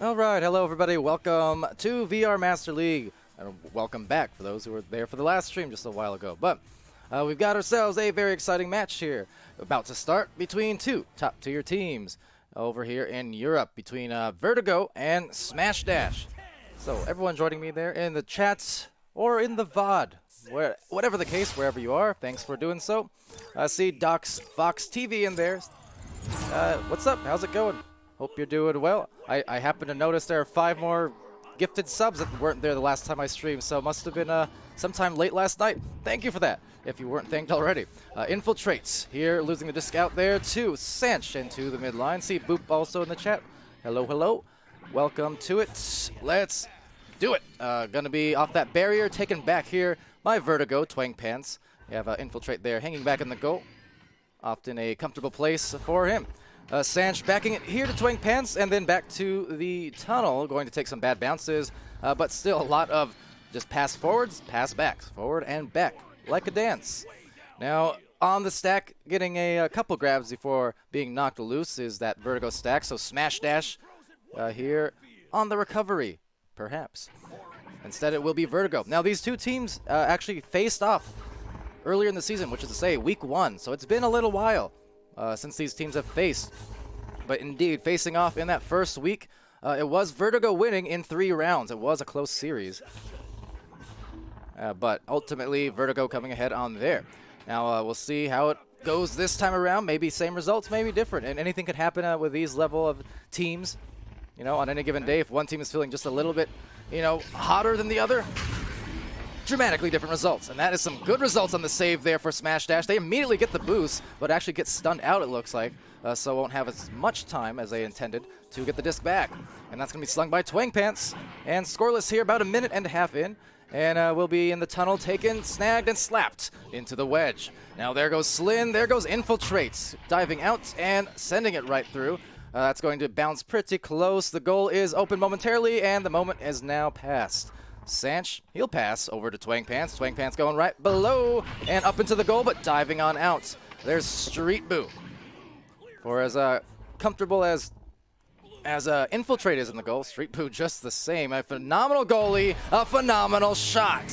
All right, hello everybody. Welcome to VR Master League, and welcome back for those who were there for the last stream just a while ago. But we've got ourselves a very exciting match here, about to start between two top-tier teams over here in Europe, between Vertigo and Smash Dash. So everyone joining me there in the chats or in the VOD, whatever the case, wherever you are, thanks for doing so. I see Doc's Fox TV in there. What's up? How's it going? Hope you're doing well. I happen to notice there are 5 more gifted subs that weren't there the last time I streamed, so it must have been sometime late last night. Thank you for that, if you weren't thanked already. Infiltrates here, losing the disc out there to Sanch into the mid line. See Boop also in the chat. Hello, hello. Welcome to it. Let's do it. Gonna be off that barrier, taken back here by Vertigo, Twang Pants. You have Infiltrate there, hanging back in the goal. Often a comfortable place for him. Sanch backing it here to Twang Pants and then back to the tunnel, going to take some bad bounces, but still a lot of just pass forwards, pass backs, forward and back, like a dance. Now, on the stack, getting a couple grabs before being knocked loose is that Vertigo stack, so Smash Dash here on the recovery, perhaps. Instead, it will be Vertigo. Now, these two teams actually faced off earlier in the season, which is to say, week 1, so it's been a little while since these teams have faced. But indeed, facing off in that first week, it was Vertigo winning in 3 rounds. It was a close series. But ultimately, Vertigo coming ahead on there. Now, we'll see how it goes this time around. Maybe same results, maybe different. And anything could happen with these level of teams. You know, on any given day, if one team is feeling just a little bit, you know, hotter than the other, dramatically different results, and that is some good results on the save there for Smash Dash. They immediately get the boost, but actually get stunned out, it looks like, so won't have as much time as they intended to get the disc back. And that's going to be slung by Twang Pants, and scoreless here, about a minute and a half in, and we'll be in the tunnel, taken, snagged, and slapped into the wedge. Now there goes Slin, there goes Infiltrates, diving out and sending it right through. That's going to bounce pretty close. The goal is open momentarily, and the moment is now passed. Sanch, he'll pass over to Twang Pants. Twang Pants going right below and up into the goal, but diving on out. There's Street Boo. For as comfortable as Infiltrate is in the goal, Street Boo just the same. A phenomenal goalie, a phenomenal shot.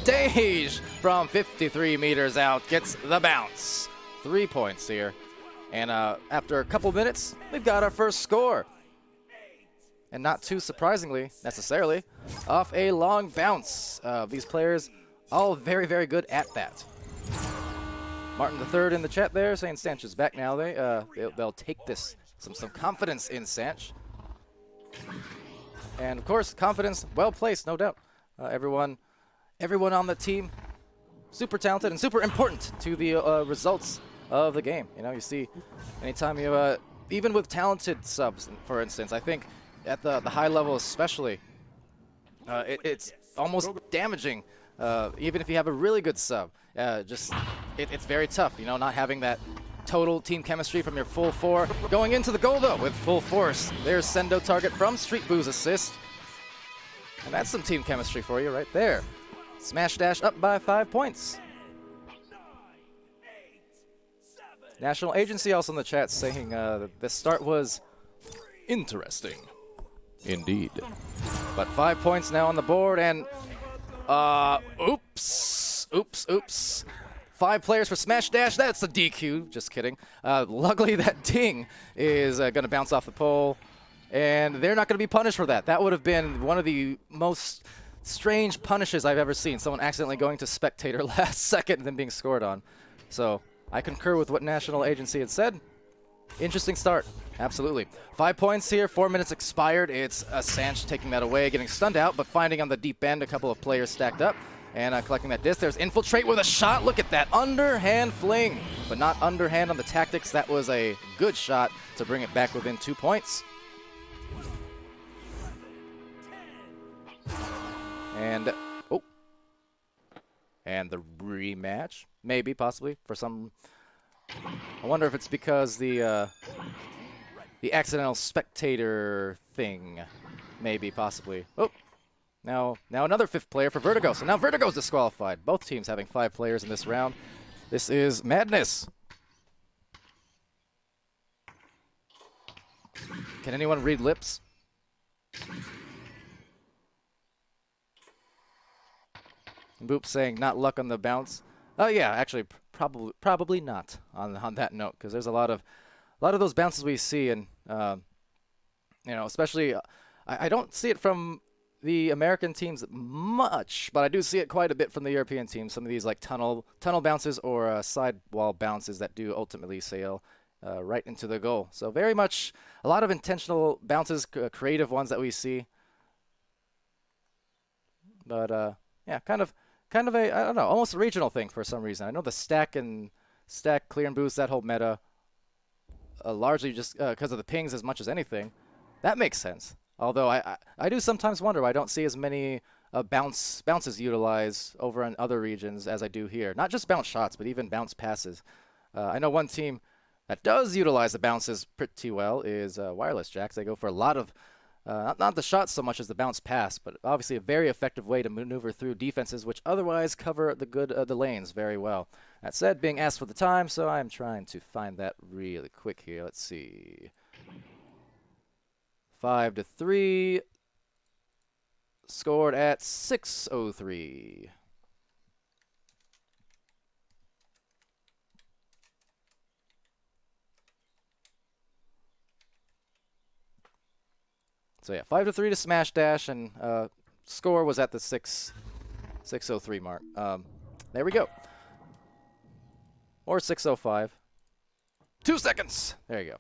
Dej from 53 meters out gets the bounce. 3 points here. And after a couple minutes, we've got our first score. And not too surprisingly, necessarily, off a long bounce. These players, all very, very good at that. Martin III in the chat there saying Sanch is back now. They'll take this, some confidence in Sanch. And of course, confidence, well placed, no doubt. Everyone on the team, super talented and super important to the results of the game. You know, you see, anytime you, even with talented subs, for instance, I think at the high level especially, it's almost damaging, even if you have a really good sub. It's very tough, you know, not having that total team chemistry from your full 4. Going into the goal, though, with full force. There's Sendo target from Street Boo's assist. And that's some team chemistry for you right there. Smash Dash up by 5 points. National Agency also in the chat saying that the start was interesting. Indeed. But 5 points now on the board, and oops. 5 players for Smash Dash. That's a DQ. Just kidding. Luckily, that ding is going to bounce off the pole, and they're not going to be punished for that. That would have been one of the most strange punishes I've ever seen. Someone accidentally going to spectator last second and then being scored on. So I concur with what National Agency had said. Interesting start. Absolutely. 5 points here, 4 minutes expired. It's Sanch taking that away, getting stunned out, but finding on the deep end a couple of players stacked up and collecting that disc. There's Infiltrate with a shot. Look at that underhand fling, but not underhand on the tactics. That was a good shot to bring it back within 2 points. And, and the rematch, maybe, possibly, for some. I wonder if it's because the accidental spectator thing, maybe, possibly. Oh, now another 5th player for Vertigo. So now Vertigo's disqualified. Both teams having 5 players in this round. This is madness. Can anyone read lips? Boop saying not luck on the bounce. Oh yeah, actually probably not on that note, because there's a lot of those bounces we see, and especially I don't see it from the American teams much, but I do see it quite a bit from the European teams. Some of these like tunnel bounces or sidewall bounces that do ultimately sail right into the goal. So very much a lot of intentional bounces, creative ones that we see. But yeah, kind of a, I don't know, almost a regional thing for some reason. I know the stack clear and boost, that whole meta, largely just because of the pings as much as anything. That makes sense. Although I do sometimes wonder why I don't see as many bounces utilized over in other regions as I do here. Not just bounce shots, but even bounce passes. I know one team that does utilize the bounces pretty well is Wireless Jacks. They go for a lot of, not the shots so much as the bounce pass, but obviously a very effective way to maneuver through defenses which otherwise cover the lanes very well. That said, being asked for the time, so I'm trying to find that really quick here. Let's see. 5-3, scored at 6:03. So yeah, 5-3 to Smash Dash, and score was at the 6:03 mark. There we go. Or 6:05. 2 seconds. There you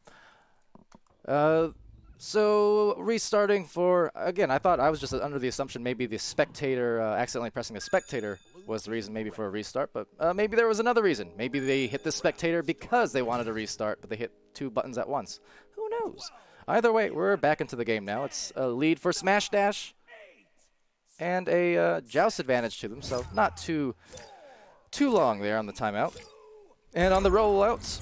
go. So restarting for, again, I thought I was just under the assumption maybe the spectator accidentally pressing the spectator was the reason maybe for a restart, but maybe there was another reason. Maybe they hit the spectator because they wanted to restart, but they hit 2 buttons at once. Who knows? Either way, we're back into the game now. It's a lead for Smash Dash and a joust advantage to them, so not too long there on the timeout. And on the rollouts,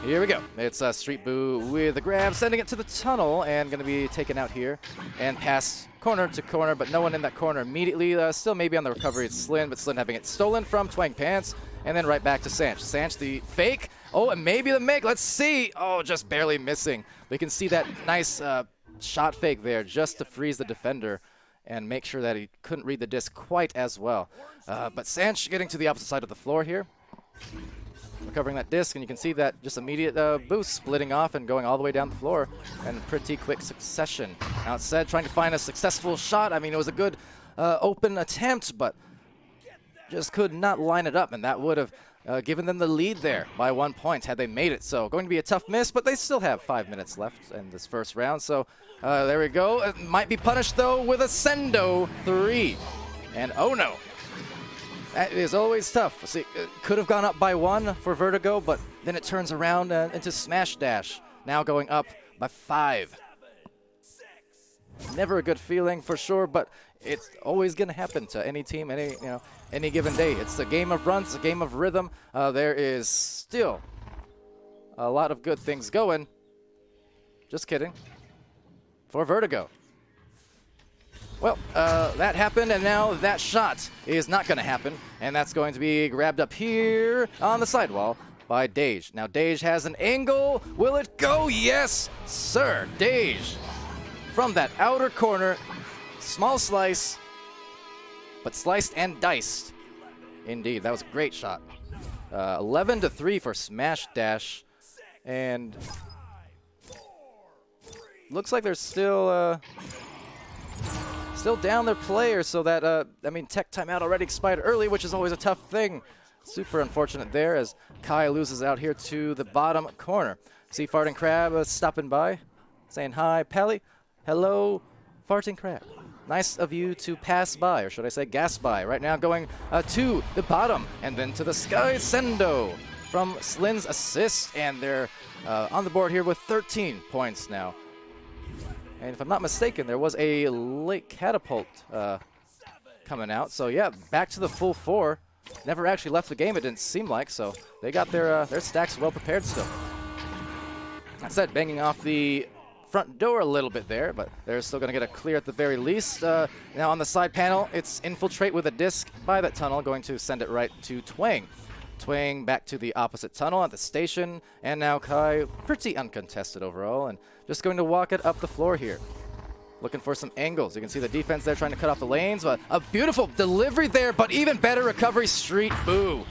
here we go. It's Street Boo with a grab, sending it to the tunnel, and going to be taken out here and pass corner to corner, but no one in that corner immediately. Still maybe on the recovery, it's Slin, but Slin having it stolen from Twang Pants, and then right back to Sanch. Sanch, the fake. Oh, and maybe the make. Let's see. Oh, just barely missing. We can see that nice shot fake there just to freeze the defender and make sure that he couldn't read the disc quite as well. But Sanch getting to the opposite side of the floor here, recovering that disc, and you can see that just immediate boost splitting off and going all the way down the floor in pretty quick succession. Now it's said trying to find a successful shot. I mean, it was a good open attempt, but just could not line it up, and that would have given them the lead there by 1 point had they made it. So going to be a tough miss, but they still have 5 minutes left in this first round. So there we go. It might be punished, though, with a Sendo 3. And oh no. That is always tough. See, it could have gone up by 1 for Vertigo, but then it turns around into Smash Dash, now going up by 5. Never a good feeling for sure, but it's always going to happen to any team, any given day. It's a game of runs, a game of rhythm. There is still a lot of good things going. Just kidding. For Vertigo. Well, that happened, and now that shot is not going to happen, and that's going to be grabbed up here on the sidewall by Dage. Now, Dage has an angle. Will it go? Yes, sir. Dage from that outer corner. Small slice, but sliced and diced. Indeed, that was a great shot. 11-3 for Smash Dash, and looks like they're still down their players, so that, I mean, tech timeout already expired early, which is always a tough thing. Super unfortunate there as Kai loses out here to the bottom corner. See Farting Crab stopping by, saying hi. Pally, hello, Farting Crab. Nice of you to pass by, or should I say gas by. Right now going to the bottom and then to the sky. Sendo from Slin's assist, and they're on the board here with 13 points now. And if I'm not mistaken, there was a late catapult coming out. So yeah, back to the full 4. Never actually left the game, it didn't seem like. So they got their stacks well prepared still. That said, banging off the front door a little bit there, but they're still going to get a clear at the very least. Now on the side panel, it's Infiltrate with a disc by that tunnel, going to send it right to Twang. Twang back to the opposite tunnel at the station, and now Kai pretty uncontested overall, and just going to walk it up the floor here. looking for some angles. You can see the defense there trying to cut off the lanes, but a beautiful delivery there, but even better recovery, Street Boo.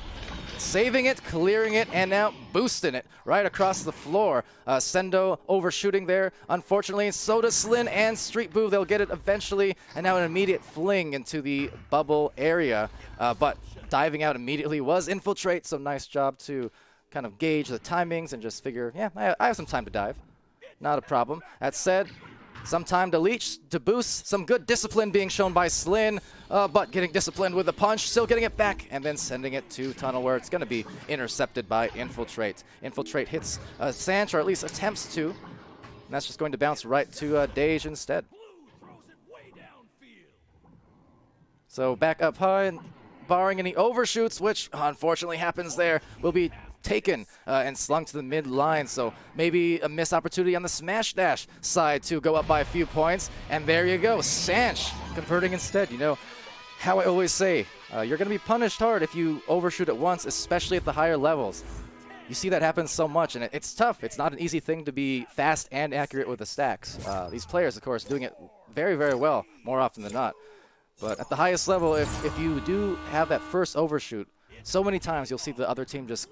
Saving it, clearing it, and now boosting it right across the floor. Sendo overshooting there, unfortunately. So does Slin and Street Boo. They'll get it eventually, and now an immediate fling into the bubble area. But diving out immediately was Infiltrate, so nice job to kind of gauge the timings and just figure, yeah, I have some time to dive. Not a problem. That said, some time to leech, to boost, some good discipline being shown by Slin, but getting disciplined with the punch, still getting it back, and then sending it to tunnel where it's going to be intercepted by Infiltrate. Infiltrate hits Sanch, or at least attempts to, and that's just going to bounce right to Dej instead. So back up high, and barring any overshoots, which unfortunately happens there, will be taken and slung to the mid line, so maybe a missed opportunity on the smash dash side to go up by a few points, and there you go, Sanch converting instead. You know how I always say, you're going to be punished hard if you overshoot at once, especially at the higher levels. You see that happen so much, and it's tough. It's not an easy thing to be fast and accurate with the stacks. These players, of course, doing it very, very well more often than not. But at the highest level, if you do have that first overshoot, so many times you'll see the other team just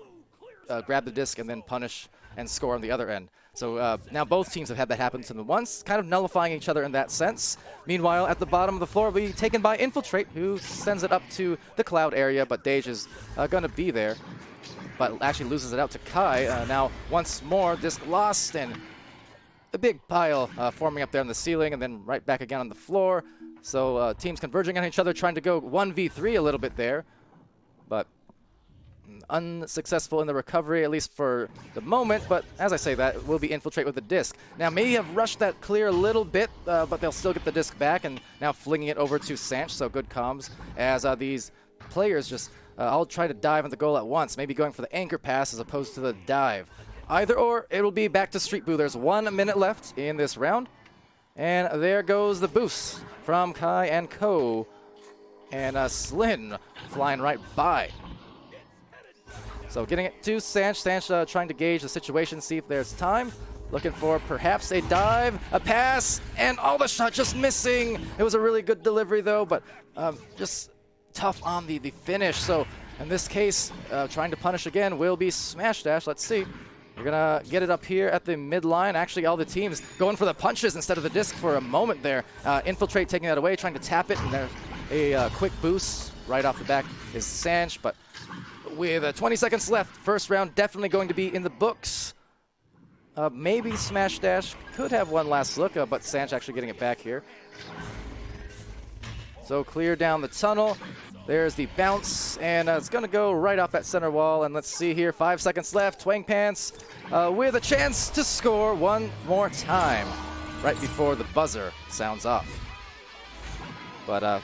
grab the disc and then punish and score on the other end. So now both teams have had that happen to them once, kind of nullifying each other in that sense. Meanwhile, at the bottom of the floor, will be taken by Infiltrate, who sends it up to the cloud area, but Dej is going to be there, but actually loses it out to Kai. Now, once more, disc lost, and a big pile forming up there on the ceiling, and then right back again on the floor. So teams converging on each other, trying to go 1v3 a little bit there, but unsuccessful in the recovery, at least for the moment. But as I say that, will be Infiltrate with the disc. Now, maybe have rushed that clear a little bit, but they'll still get the disc back, and now flinging it over to Sanch, so good comms, as these players just all try to dive on the goal at once, maybe going for the anchor pass as opposed to the dive. Either or, it'll be back to Street Boo. There's 1 minute left in this round, and there goes the boost from Kai and Co. And Slin flying right by. So getting it to Sanch. Sanch trying to gauge the situation, see if there's time. Looking for perhaps a dive, a pass, and all the shot just missing. It was a really good delivery though, but just tough on the finish. So in this case, trying to punish again will be Smash Dash. Let's see. We're gonna get it up here at the midline. Actually, all the teams going for the punches instead of the disc for a moment there. Infiltrate taking that away, trying to tap it, and there's a quick boost right off the back is Sanch, but with 20 seconds left, first round definitely going to be in the books. Maybe Smash Dash could have one last look, but Sanch actually getting it back here. So clear down the tunnel. There's the bounce, and it's going to go right off that center wall. And let's see here, 5 seconds left. Twang Pants with a chance to score one more time right before the buzzer sounds off. But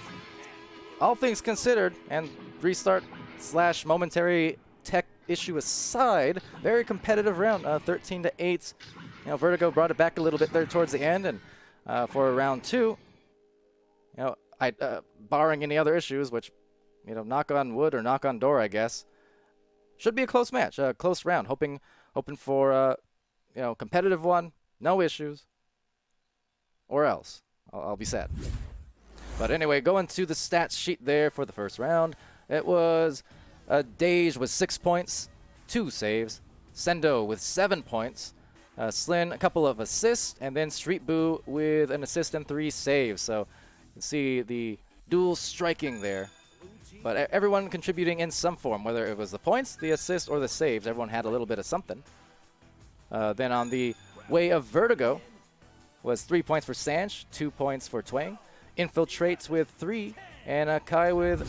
all things considered, and restart / momentary tech issue aside, very competitive round, 13-8. You know, Vertigo brought it back a little bit there towards the end, and for round 2, you know, barring any other issues, which, you know, knock on wood or knock on door, I guess, should be a close match, a close round. Hoping for you know, competitive one, no issues, or else I'll be sad. But anyway, going to the stats sheet there for the first round. It was Dej with 6 points, 2 saves. Sendo with 7 points. Slin, a couple of assists. And then Street Boo with an assist and 3 saves. So you can see the dual striking there. But everyone contributing in some form, whether it was the points, the assists, or the saves. Everyone had a little bit of something. Then on the way of Vertigo was 3 points for Sanch, 2 points for Twang. Infiltrates with 3, and Kai with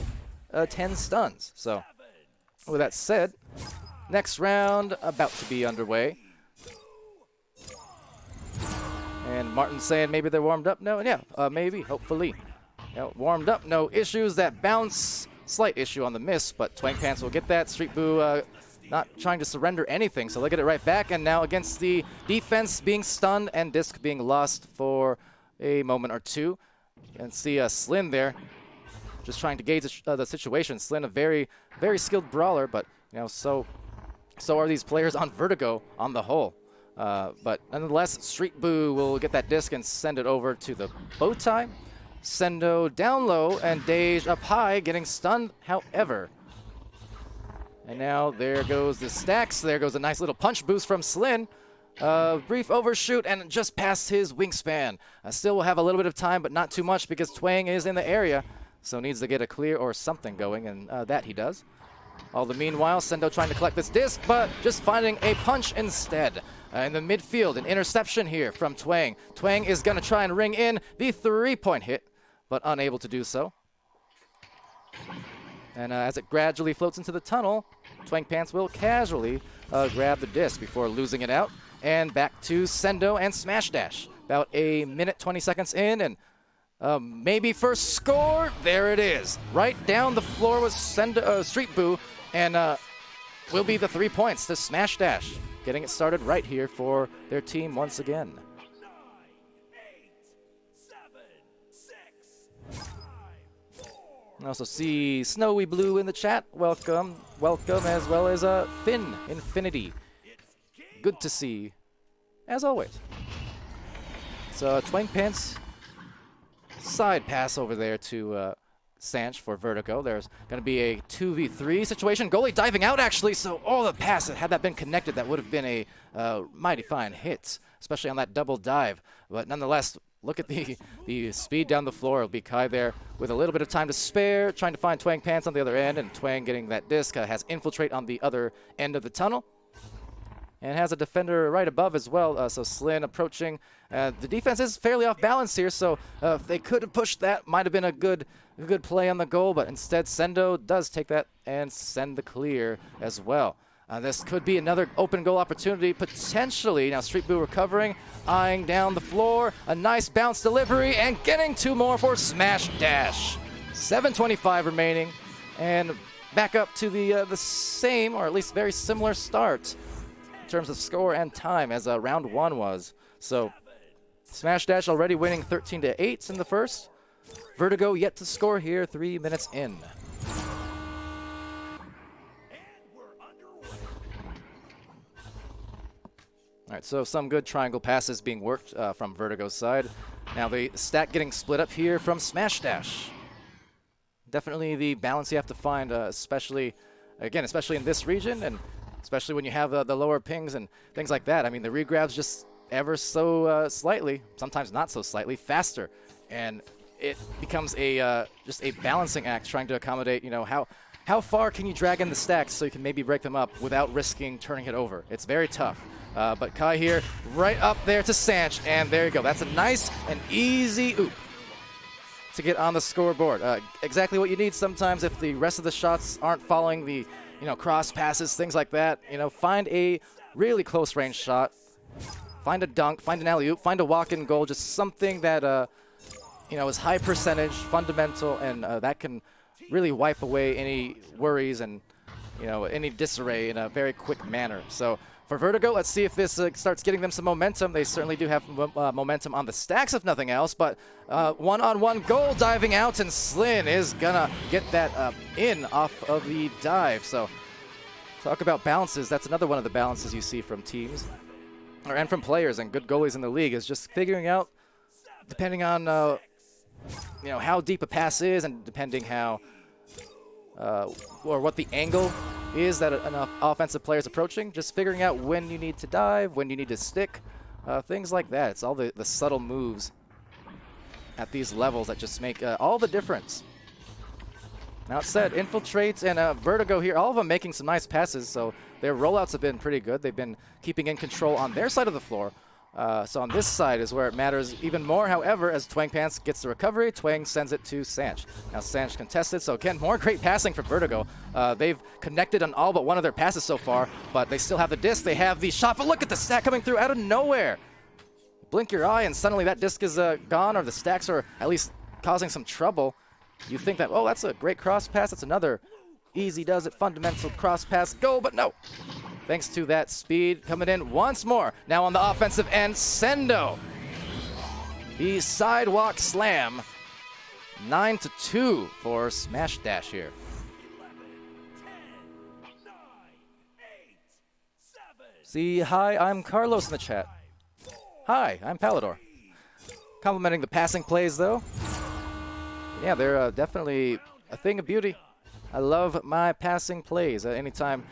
10 stuns. So, with that said, next round about to be underway. And Martin saying maybe they're warmed up. No, yeah, maybe, hopefully. You know, warmed up, no issues. That bounce, slight issue on the miss, but Twang Pants will get that. Street Boo not trying to surrender anything, so they'll get it right back. And now against the defense being stunned and disc being lost for a moment or two. And see Slin there, just trying to gauge the situation. Slin, a very, very skilled brawler, but you know, so are these players on Vertigo on the whole. But nonetheless, Street Boo will get that disc and send it over to the bow tie. Sendo down low and Dej up high, getting stunned, however. And now there goes the stacks. There goes a nice little punch boost from Slin. Brief overshoot and just past his wingspan. Still will have a little bit of time, but not too much because Twang is in the area. So needs to get a clear or something going, and that he does. All the meanwhile, Sendo trying to collect this disc, but just finding a punch instead. In the midfield, an interception here from Twang. Twang is going to try and ring in the 3-point hit, but unable to do so. And as it gradually floats into the tunnel, Twang Pants will casually grab the disc before losing it out. And back to Sendo and Smash Dash. About a minute, 20 seconds in, and maybe first score. There it is. Right down the floor was Street Boo, and will be the 3 points to Smash Dash. Getting it started right here for their team once again. 9, 8, 7, 6, 5, 4. I also see Snowy Blue in the chat. Welcome, as well as Finn Infinity. Good to see, as always. So Twang Pants side pass over there to Sanch for Vertigo. There's going to be a 2v3 situation. Goalie diving out, actually, so the pass, had that been connected, that would have been a mighty fine hit, especially on that double dive. But nonetheless, look at the speed down the floor. It'll be Kai there with a little bit of time to spare, trying to find Twang Pants on the other end, and Twang getting that disc, has infiltrate on the other end of the tunnel. And has a defender right above as well, so Slin approaching. The defense is fairly off balance here, so if they could have pushed that, might have been a good play on the goal, but instead Sendo does take that and send the clear as well. This could be another open goal opportunity, potentially. Now Street Boo recovering, eyeing down the floor, a nice bounce delivery, and getting 2 more for Smash Dash. 7:25 remaining, and back up to the same, or at least very similar start in terms of score and time as round 1 was. So Smash Dash already winning 13-8 in the first. Vertigo yet to score here 3 minutes in. All right, so some good triangle passes being worked from Vertigo's side. Now the stack getting split up here from Smash Dash. Definitely the balance you have to find, especially in this region, and especially when you have the lower pings and things like that. I mean, the regrabs just ever so slightly, sometimes not so slightly, faster. And it becomes just a balancing act trying to accommodate, how far can you drag in the stacks so you can maybe break them up without risking turning it over. It's very tough. But Kai here, right up there to Sanch, and there you go. That's a nice and easy oop to get on the scoreboard. Exactly what you need sometimes if the rest of the shots aren't following the cross passes, things like that. Find a really close range shot, find a dunk, find an alley-oop, find a walk-in goal, just something that, is high percentage, fundamental, and that can really wipe away any worries and, any disarray in a very quick manner. So for Vertigo, let's see if this starts getting them some momentum. They certainly do have momentum on the stacks, if nothing else, but one-on-one goal diving out, and Slin is gonna get that in off of the dive. So talk about balances. That's another one of the balances you see from teams and from players and good goalies in the league, is just figuring out, depending on how deep a pass is, and depending how or what the angle is that an offensive player is approaching, just figuring out when you need to dive, when you need to stick, things like that. It's all the subtle moves at these levels that just make all the difference. Now it said, Infiltrates and Vertigo here, all of them making some nice passes, so their rollouts have been pretty good. They've been keeping in control on their side of the floor. So on this side is where it matters even more. However, as Twang Pants gets the recovery, Twang sends it to Sanch. Now Sanch contested, so again, more great passing for Vertigo. They've connected on all but one of their passes so far, but they still have the disc, they have the shot, but look at the stack coming through out of nowhere. Blink your eye and suddenly that disc is gone, or the stacks are at least causing some trouble. You think that, that's a great cross pass, that's another easy does it, fundamental cross pass, go, but no. Thanks to that speed coming in once more. Now on the offensive end, Sendo. The sidewalk slam. 9-2 for Smash Dash here. 11, 10, 9, 8, 7, See, hi, I'm Carlos in the chat. Hi, I'm Palidore. Complimenting the passing plays, though. Yeah, they're definitely a thing of beauty. I love my passing plays. Anytime,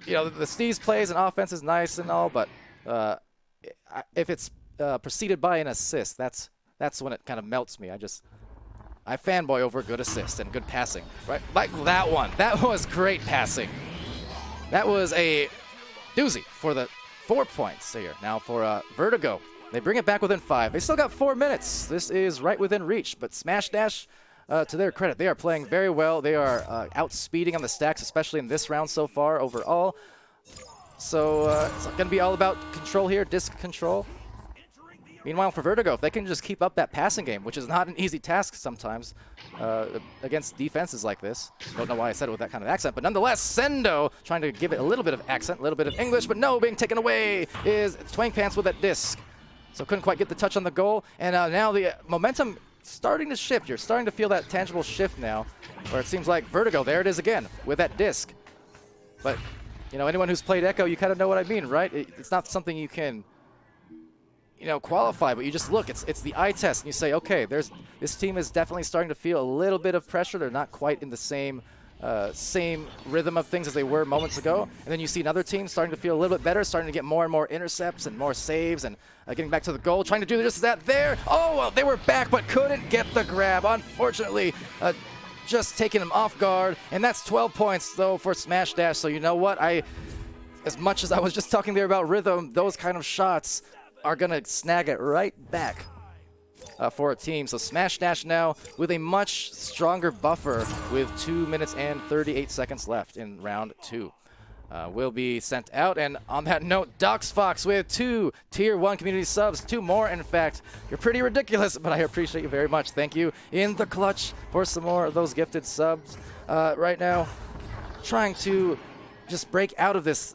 you know, the Steve's plays and offense is nice and all, but if it's preceded by an assist, that's when it kind of melts me. I fanboy over good assist and good passing, right? Like that one. That was great passing. That was a doozy for the 4 points here. Now for Vertigo. They bring it back within 5. They still got 4 minutes. This is right within reach, but Smash Dash, to their credit, they are playing very well. They are outspeeding on the stacks, especially in this round so far overall. So it's going to be all about control here, disc control. Meanwhile, for Vertigo, if they can just keep up that passing game, which is not an easy task sometimes against defenses like this. Don't know why I said it with that kind of accent, but nonetheless, Sendo trying to give it a little bit of accent, a little bit of English, but no, being taken away is Twang Pants with that disc. So couldn't quite get the touch on the goal, and now the momentum starting to shift. You're starting to feel that tangible shift now, where it seems like Vertigo, there it is again, with that disc. But, you know, anyone who's played Echo, you kind of know what I mean, right? It's not something you can, you know, qualify, but you just look, it's the eye test, and you say, okay, this team is definitely starting to feel a little bit of pressure. They're not quite in the same rhythm of things as they were moments ago. And then you see another team starting to feel a little bit better, starting to get more and more intercepts and more saves and getting back to the goal, trying to do just that there. Oh, well, they were back but couldn't get the grab. Unfortunately, just taking them off guard. And that's 12 points, though, for Smash Dash. So you know what? As much as I was just talking there about rhythm, those kind of shots are going to snag it right back for a team. So Smash Dash now with a much stronger buffer with 2 minutes and 38 seconds left in round 2. Will be sent out. And on that note, Dox Fox with 2 Tier 1 community subs. 2 more, in fact. You're pretty ridiculous, but I appreciate you very much. Thank you in the clutch for some more of those gifted subs. Right now, trying to just break out of this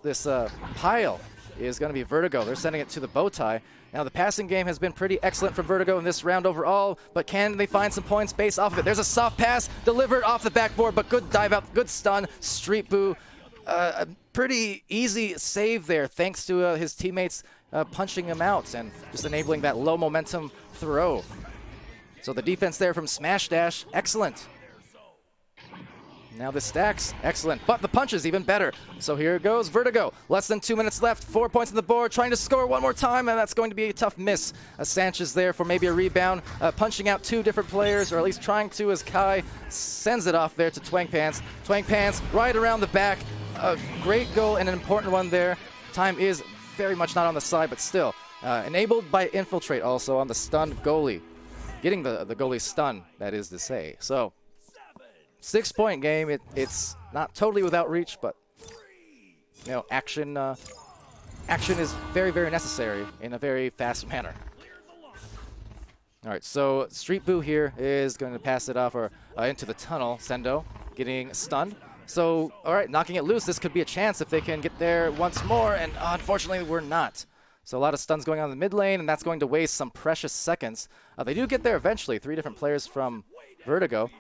pile is going to be Vertigo. They're sending it to the bow tie. Now, the passing game has been pretty excellent from Vertigo in this round overall, but can they find some points based off of it? There's a soft pass delivered off the backboard, but good dive out, good stun, Street Boo. A pretty easy save there thanks to his teammates punching him out and just enabling that low momentum throw. So the defense there from Smash Dash, excellent. Now the stacks, excellent, but the punch is even better. So here it goes, Vertigo. Less than 2 minutes left, 4 points on the board, trying to score one more time, and that's going to be a tough miss. Sanchez there for maybe a rebound, punching out 2 different players, or at least trying to, as Kai sends it off there to Twang Pants. Twang Pants right around the back. A great goal and an important one there. Time is very much not on the side, but still. Enabled by Infiltrate also on the stunned goalie. Getting the goalie stun, that is to say. So 6-point game. It's not totally without reach, but you know, action is very, very necessary in a very fast manner. All right, so Street Boo here is going to pass it off or into the tunnel. Sendo getting stunned. So, all right, knocking it loose. This could be a chance if they can get there once more, and unfortunately, we're not. So a lot of stuns going on in the mid lane, and that's going to waste some precious seconds. They do get there eventually. 3 different players from Vertigo.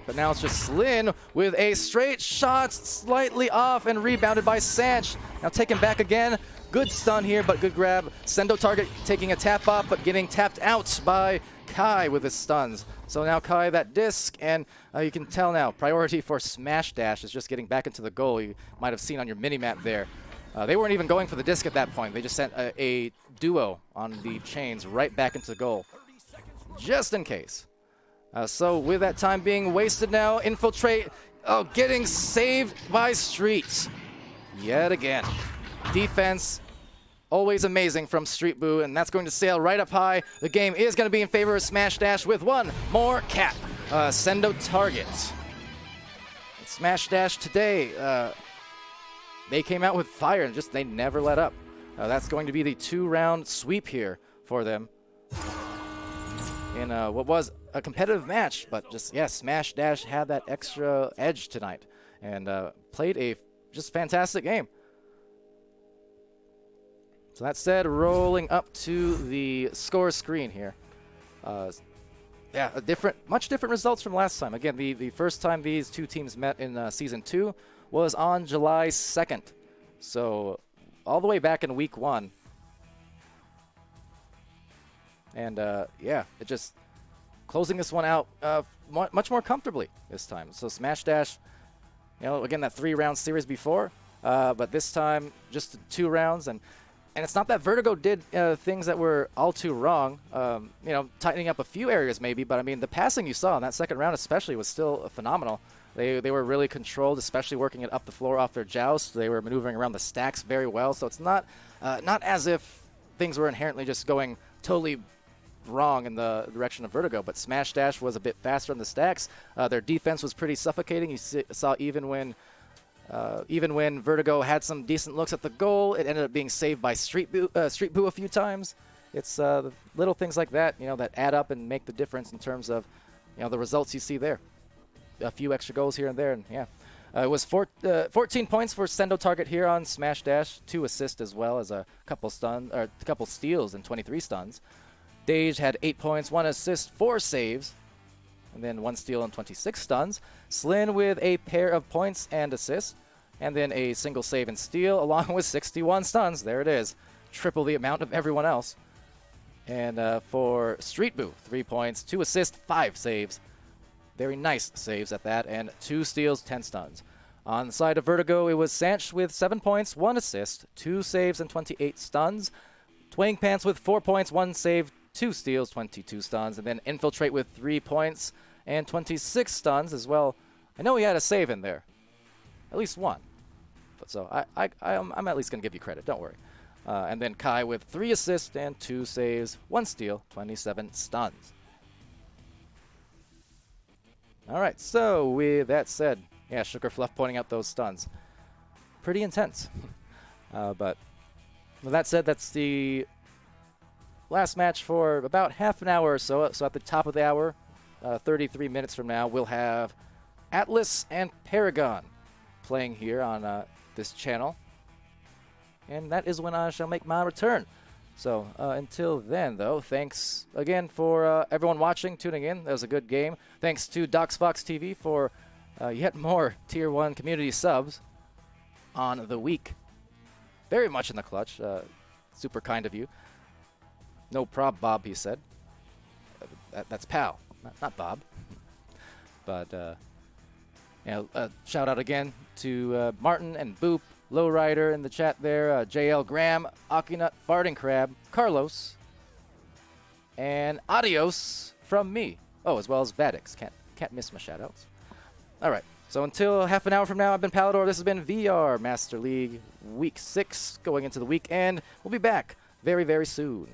But now it's just Slin with a straight shot, slightly off and rebounded by Sanch. Now taken back again. Good stun here, but good grab. Sendo target taking a tap off, but getting tapped out by Kai with his stuns. So now Kai, that disc, and you can tell now, priority for Smash Dash is just getting back into the goal. You might have seen on your mini-map there. They weren't even going for the disc at that point. They just sent a duo on the chains right back into the goal, just in case. So with that time being wasted now, Infiltrate, getting saved by Street. Yet again. Defense, always amazing from Street Boo, and that's going to sail right up high. The game is going to be in favor of Smash Dash with one more cap. Sendo target. Smash Dash today, they came out with fire and just they never let up. That's going to be the 2-round sweep here for them. In what was a competitive match, but just, yeah, Smash Dash had that extra edge tonight and played a just fantastic game. So that said, rolling up to the score screen here. Yeah, much different results from last time. Again, the first time these two teams met in Season 2 was on July 2nd. So all the way back in week 1. And yeah, it just closing this one out much more comfortably this time. So Smash Dash, you know, again, that 3-round series before, but this time just 2 rounds. And it's not that Vertigo did things that were all too wrong, you know, tightening up a few areas maybe, but I mean, the passing you saw in that second round especially was still phenomenal. They were really controlled, especially working it up the floor off their joust. They were maneuvering around the stacks very well, so it's not as if things were inherently just going totally wrong in the direction of Vertigo, but Smash Dash was a bit faster on the stacks. Their defense was pretty suffocating. You saw even when Vertigo had some decent looks at the goal, it ended up being saved by Street Boo a few times. It's little things like that, you know, that add up and make the difference in terms of, you know, the results you see there. A few extra goals here and there, and yeah. It was 14 points for Sendo Target here on Smash Dash, 2 assists as well as a couple steals and 23 stuns. Dage had 8 points, 1 assist, 4 saves, and then 1 steal and 26 stuns. Slin with a pair of points and assists, and then a single save and steal, along with 61 stuns. There it is. Triple the amount of everyone else. And for Street Boo, 3 points, 2 assists, 5 saves. Very nice saves at that, and 2 steals, 10 stuns. On the side of Vertigo, it was Sanch with 7 points, 1 assist, 2 saves, and 28 stuns. Twang Pants with 4 points, 1 save, 2 steals, 22 stuns, and then Infiltrate with 3 points and 26 stuns as well. I know he had a save in there, at least 1. But so I'm at least going to give you credit, don't worry. And then Kai with 3 assists and 2 saves, 1 steal, 27 stuns. All right, so with that said, yeah, Sugar Fluff pointing out those stuns. Pretty intense. But with that said, that's the last match for about half an hour or so. So at the top of the hour, 33 minutes from now, we'll have Atlas and Paragon playing here on this channel. And that is when I shall make my return. So until then, though, thanks again for everyone watching, tuning in. That was a good game. Thanks to DocsFox TV for yet more Tier 1 community subs on the week. Very much in the clutch. Super kind of you. No prob, Bob, he said. That's Pal, not Bob. But, you know, shout out again to Martin and Boop, Lowrider in the chat there, JL Graham, Akinut, Farting Crab, Carlos, and Adios from me. Oh, as well as Vadix. Can't miss my shoutouts. All right. So until half an hour from now, I've been Palidore. This has been VR Master League Week 6 going into the weekend. We'll be back very, very soon.